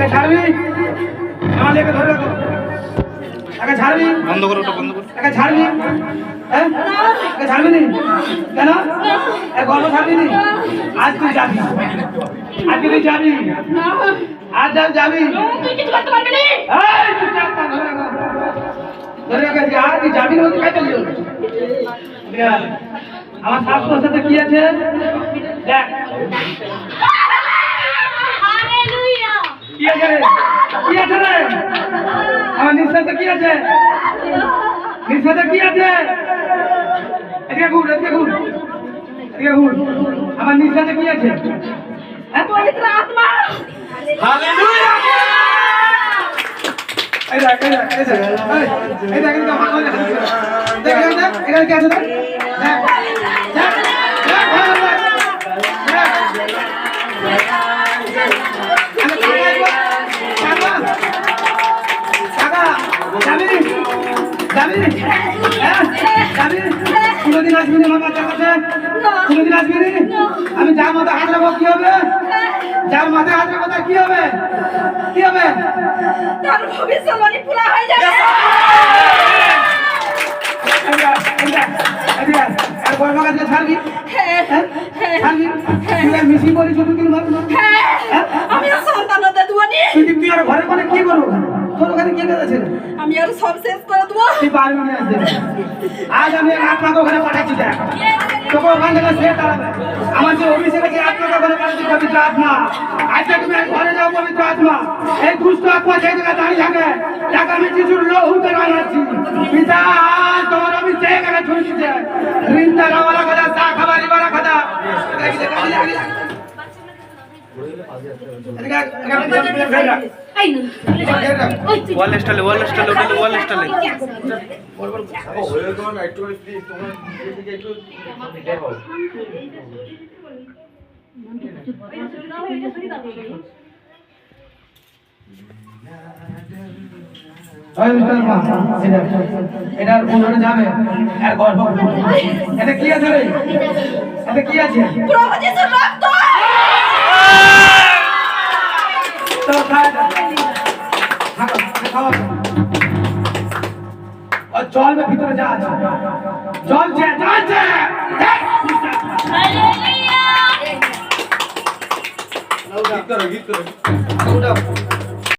একে ছাড়বি আমার লেগে ধরে রাখো একে ছাড়বি বন্ধ করো ওটা বন্ধ করো একে ছাড়বি হ্যাঁ একে ছাড়বি নি কেন এ গল্প ছাড়বি নি আজ তুই যাবি আজকে তুই যাবি আজ যাবি তুই কিছু করতে পারবি না এই তুই চাপটা ধরে রাখো ধরে রাখো আর তুই যাবি না কাজ চলছে আমার শাশুড়ির সাথে কি আছে দেখ হালেলুয়া কি আছে রে কি আছে রে আমার নিঃশ্বাসে কি আছে নিঃশ্বাসে কি আছে এদিকে ঘুর এদিকে ঘুর এদিকে ঘুর আমার নিঃশ্বাসে কি আছে পবিত্র আত্মা হালেলুয়া এই দেখ এই দেখ এই দেখ এই দেখ এটা আমার দেখ দেখ এখানে কি আছে দেখ দেখ দেখ ভালো দেখ কোনদিন আসবি না আমার বাচ্চার কাছে কোনদিন আসবি না আমি যার মাথায় হাত রাখবো কি হবে যার মাথায় হাত রাখবো তার কি হবে কি হবে তার ভবিষ্যৎবাণী পুরা হয়ে যাবে ছাড়বি ছাড়বি তুই মিশি করি ছোট দিন ভাবি আমি আর সন্তান হতে দেবো নি তুই আর ঘরে ঘরে কি করবো তোর ওখানে কি কাজ আছে আমি আর সব শেষ করে দেবো তুই পারবি না আজ আমি আপনাকে ওখানে পাঠাচ্ছি দেখ তোকে ওখান থেকে সে দাঁড়াবে আমার যে অভিষেক আছে আপনাকে ওখানে পাঠাচ্ছি পবিত্র আত্মা আজকে তুমি ঘরে যাও পবিত্র আত্মা এই দুষ্ট আত্মা সেই জায়গায় দাঁড়িয়ে থাকে তাকে আমি যিশুর লহুতে রাখাচ্ছি পিতা তোমার আমি সেই জায়গায় ছুঁয়ে দিতে রিন্তা খাওয়ারা কথা চা খাবার ইবারা কথা ওয়াল স্টাইলে ওটা ওয়াল স্টাইলে এটার কোন যাবে আর গর্ব এটা কি আছে রে এটা কি আছে প্রভু যিশুর রক্ত তো और जल में भीतर जा जल जा हालेलुया गीत करो